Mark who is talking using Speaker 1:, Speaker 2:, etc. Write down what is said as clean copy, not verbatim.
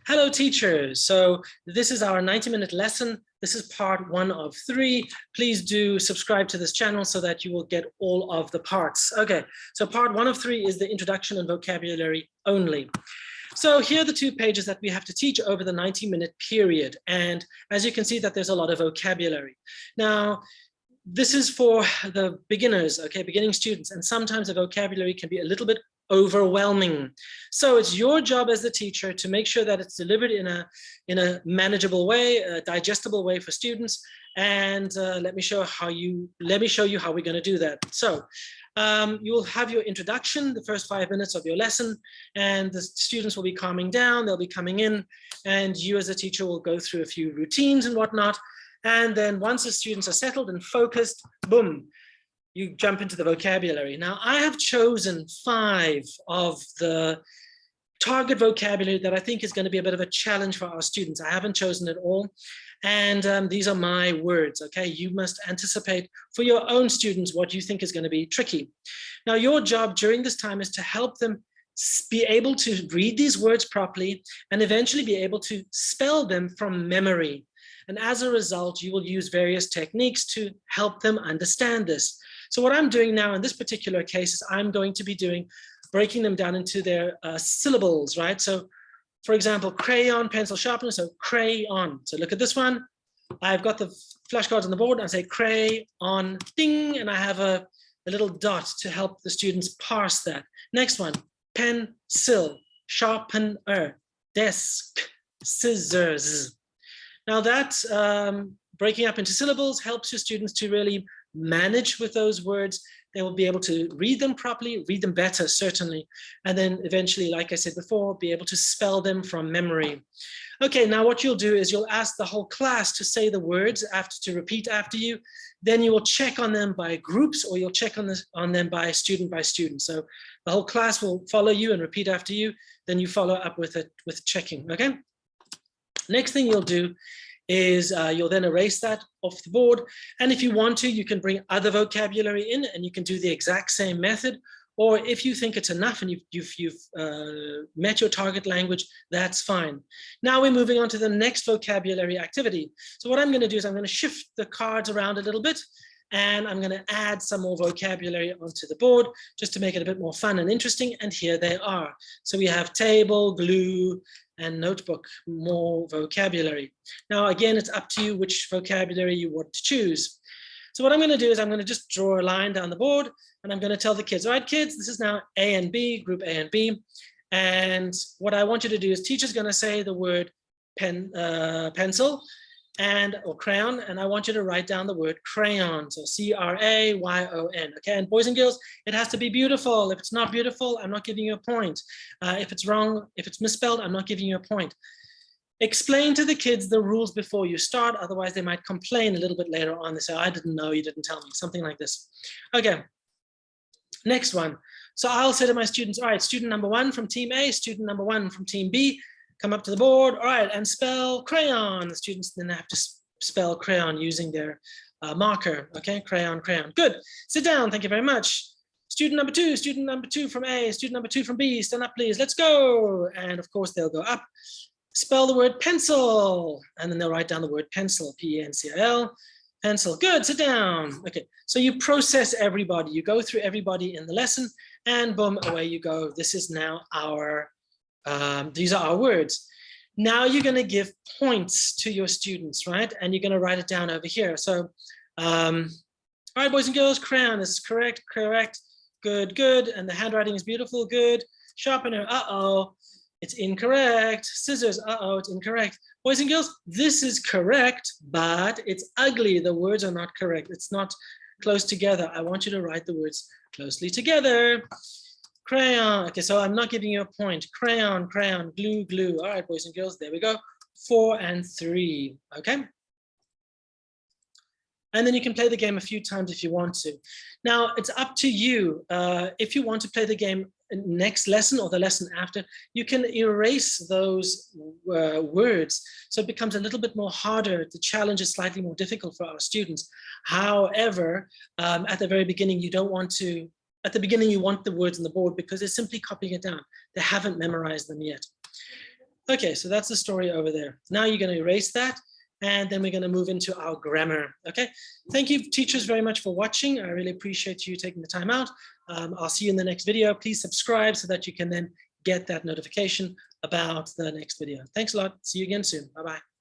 Speaker 1: Hello teachers, so this is our 90-minute lesson. This is part 1 of 3. Please do subscribe to this channel so that you will get all of the parts. Okay, so part 1 of 3 is the introduction and vocabulary only. So here are the 2 pages that we have to teach over the 90-minute period. And as you can see that there's a lot of vocabulary. Now, this is for the beginners, okay, beginning students, and sometimes the vocabulary can be a little bit overwhelming. So it's your job as the teacher to make sure that it's delivered in a manageable way, a digestible way for students. And let me show you how we're going to do that. So you will have your introduction, the first 5 minutes of your lesson, and the students will be calming down, they'll be coming in, and you as a teacher will go through a few routines and whatnot. And then once the students are settled and focused, boom, you jump into the vocabulary. Now, I have chosen 5 of the target vocabulary that I think is going to be a bit of a challenge for our students. I haven't chosen it all. And these are my words, okay? You must anticipate for your own students what you think is going to be tricky. Now, your job during this time is to help them be able to read these words properly and eventually be able to spell them from memory. And as a result, you will use various techniques to help them understand this. So what I'm doing now in this particular case is I'm going to be breaking them down into their syllables, right? So for example, crayon, pencil, sharpener, so crayon. So look at this one. I've got the flashcards on the board. I say crayon, ding, and I have a little dot to help the students parse that. Next one, pencil, sharpener, desk, scissors. Now that breaking up into syllables helps your students to really manage with those words. They will be able to read them properly, read them better, certainly. And then eventually, like I said before, be able to spell them from memory. Okay, now what you'll do is you'll ask the whole class to say the words to repeat after you. Then you will check on them by groups, or you'll check on them by student. So the whole class will follow you and repeat after you. Then you follow up with checking, okay? Next thing you'll do is you'll then erase that off the board. And if you want to, you can bring other vocabulary in and you can do the exact same method. Or if you think it's enough and you've met your target language, that's fine. Now we're moving on to the next vocabulary activity. So what I'm going to do is I'm going to shift the cards around a little bit, and I'm going to add some more vocabulary onto the board just to make it a bit more fun and interesting. And here they are. So we have table, glue, and notebook, more vocabulary. Now, again, it's up to you which vocabulary you want to choose. So what I'm going to do is I'm going to just draw a line down the board, and I'm going to tell the kids, all right, kids, this is now A and B, group A and B. And what I want you to do is teacher's going to say the word pencil or crayon, and I want you to write down the word crayon, so C-R-A-Y-O-N, okay? And boys and girls, it has to be beautiful. If it's not beautiful, I'm not giving you a point. If it's wrong, if it's misspelled, I'm not giving you a point. Explain to the kids the rules before you start, otherwise they might complain a little bit later on. They say, I didn't know, you didn't tell me, something like this. Okay, next one. So I'll say to my students, all right, student number 1 from team A, student number 1 from team B, come up to the board, all right, and spell crayon. The students then have to spell crayon using their marker, okay, crayon, crayon. Good, sit down, thank you very much. Student number 2 from A, student number 2 from B, stand up please, let's go. And of course they'll go up, spell the word pencil, and then they'll write down the word pencil, P-E-N-C-I-L, pencil, good, sit down. Okay, so you process everybody, you go through everybody in the lesson, and boom, away you go. This is now these are our words. Now you're going to give points to your students, right? And you're going to write it down over here. So, all right, boys and girls, crayon is correct, good, good. And the handwriting is beautiful, good. Sharpener, uh-oh, it's incorrect. Scissors, uh-oh, it's incorrect. Boys and girls, this is correct, but it's ugly. The words are not correct. It's not close together. I want you to write the words closely together. Crayon, okay, so I'm not giving you a point. Crayon, crayon, glue, glue. All right, boys and girls, there we go. 4 and 3, okay? And then you can play the game a few times if you want to. Now, it's up to you. If you want to play the game next lesson or the lesson after, you can erase those words. So it becomes a little bit more harder. The challenge is slightly more difficult for our students. However, at the very beginning, you don't want to, at the beginning, you want the words on the board because they're simply copying it down. They haven't memorized them yet. Okay, so that's the story over there. Now you're going to erase that, and then we're going to move into our grammar. Okay, thank you, teachers, very much for watching. I really appreciate you taking the time out. I'll see you in the next video. Please subscribe so that you can then get that notification about the next video. Thanks a lot. See you again soon. Bye-bye.